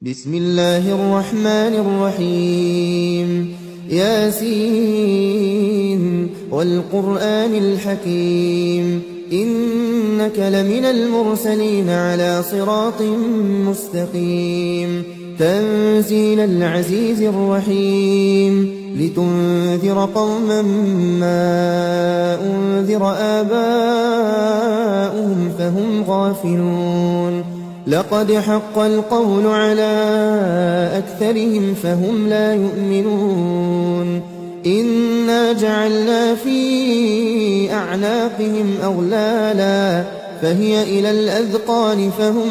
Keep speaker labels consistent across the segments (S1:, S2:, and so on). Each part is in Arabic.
S1: بسم الله الرحمن الرحيم ياسين والقرآن الحكيم إنك لمن المرسلين على صراط مستقيم تنزيل العزيز الرحيم لتنذر قوما ما أنذر آباؤهم فهم غافلون لقد حق القول على أكثرهم فهم لا يؤمنون إنا جعلنا في أعناقهم أغلالا فهي إلى الأذقان فهم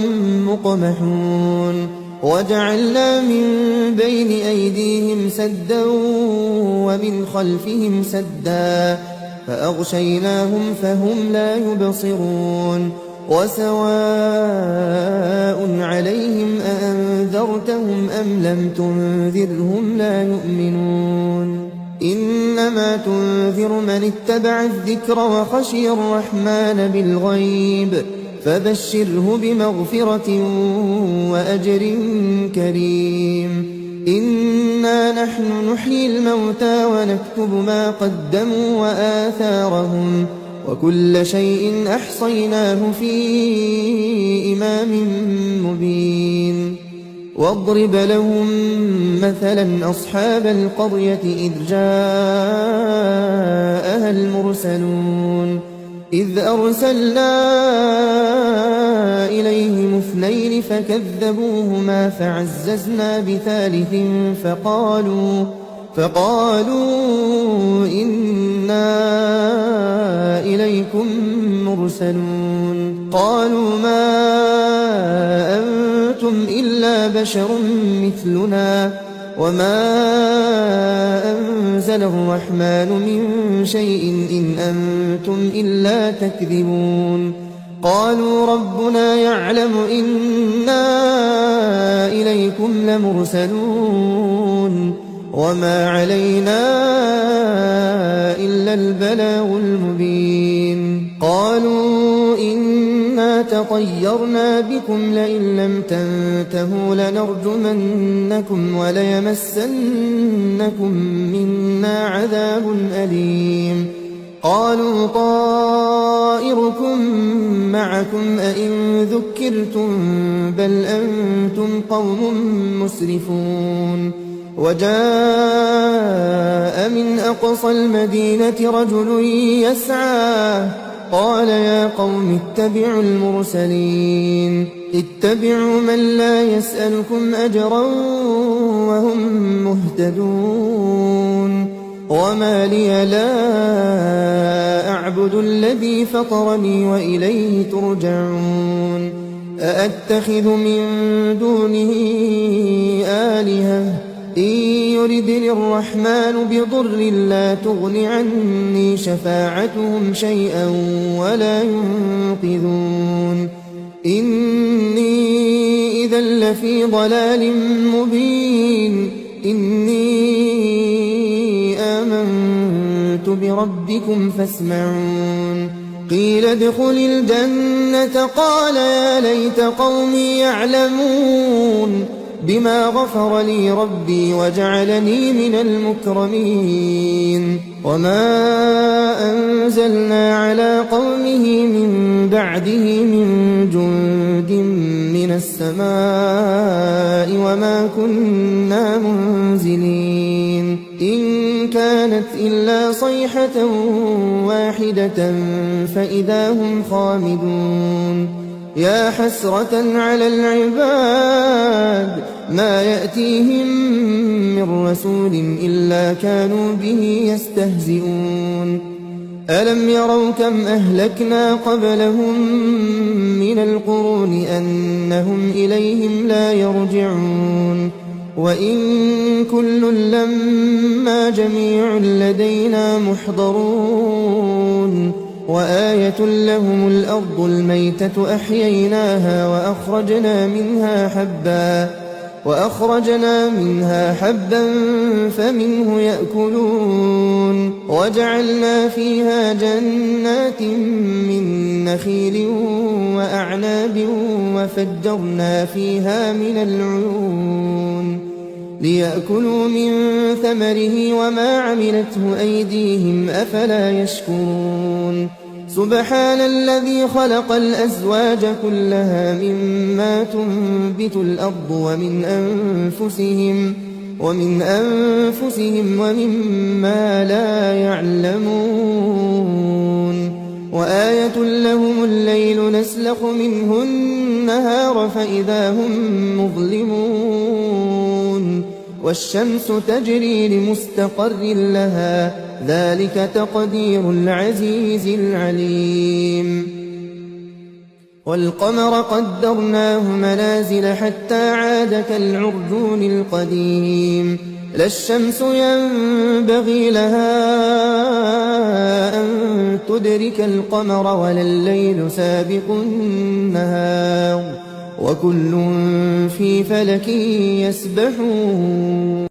S1: مقمحون وجعلنا من بين أيديهم سدا ومن خلفهم سدا فأغشيناهم فهم لا يبصرون وسواء عليهم أأنذرتهم أم لم تنذرهم لا يؤمنون إنما تنذر من اتبع الذكر وخشي الرحمن بالغيب فبشره بمغفرة وأجر كريم إنا نحن نحيي الموتى ونكتب ما قدموا وآثارهم وكل شيء أحصيناه في إمام مبين واضرب لهم مثلا أصحاب القرية إذ جاءها المرسلون إذ أرسلنا إليهم اثنين فكذبوهما فعززنا بثالث فقالوا إنا إليكم مرسلون قالوا ما أنتم إلا بشر مثلنا وما أنزل الرحمن من شيء إن أنتم إلا تكذبون قالوا ربنا يعلم إنا إليكم لمرسلون وما علينا إلا البلاغ المبين قالوا إنا تطيرنا بكم لئن لم تنتهوا لنرجمنكم وليمسنكم منا عذاب أليم قالوا طائركم معكم أئن ذكرتم بل أنتم قوم مسرفون وجاء من أقصى المدينة رجل يسعى قال يا قوم اتبعوا المرسلين اتبعوا من لا يسألكم أجرا وهم مهتدون وما لي لا أعبد الذي فطرني وإليه ترجعون أأتخذ من دونه آلهة إن يردني الرحمن بضر لا تغن عني شفاعتهم شيئا ولا ينقذون إني إذا لفي ضلال مبين إني آمنت بربكم فاسمعون قيل ادخل الجنة قال يا ليت قومي يعلمون بما غفر لي ربي وجعلني من المكرمين وما أنزلنا على قومه من بعده من جند من السماء وما كنا منزلين إن كانت إلا صيحة واحدة فإذا هم خامدون يا حسرة على العباد ما يأتيهم من رسول إلا كانوا به يستهزئون ألم يروا كم أهلكنا قبلهم من القرون أنهم إليهم لا يرجعون وإن كل لما جميع لدينا محضرون وآية لهم الأرض الميتة أحييناها وأخرجنا منها حبا وأخرجنا منها حبا فمنه يأكلون وجعلنا فيها جنات من نخيل وأعناب وفجرنا فيها من العيون ليأكلوا من ثمره وما عملته أيديهم أفلا يشكرون سبحان الذي خلق الأزواج كلها مما تنبت الأرض ومن أنفسهم ومما لا يعلمون وآية لهم الليل نسلخ منه النهار فإذا هم مظلمون والشمس تجري لمستقر لها ذلك تقدير العزيز العليم والقمر قدرناه منازل حتى عاد كالعرجون القديم لا الشمس ينبغي لها أن تدرك القمر ولا الليل سابق النهار وكل في فلك يسبحون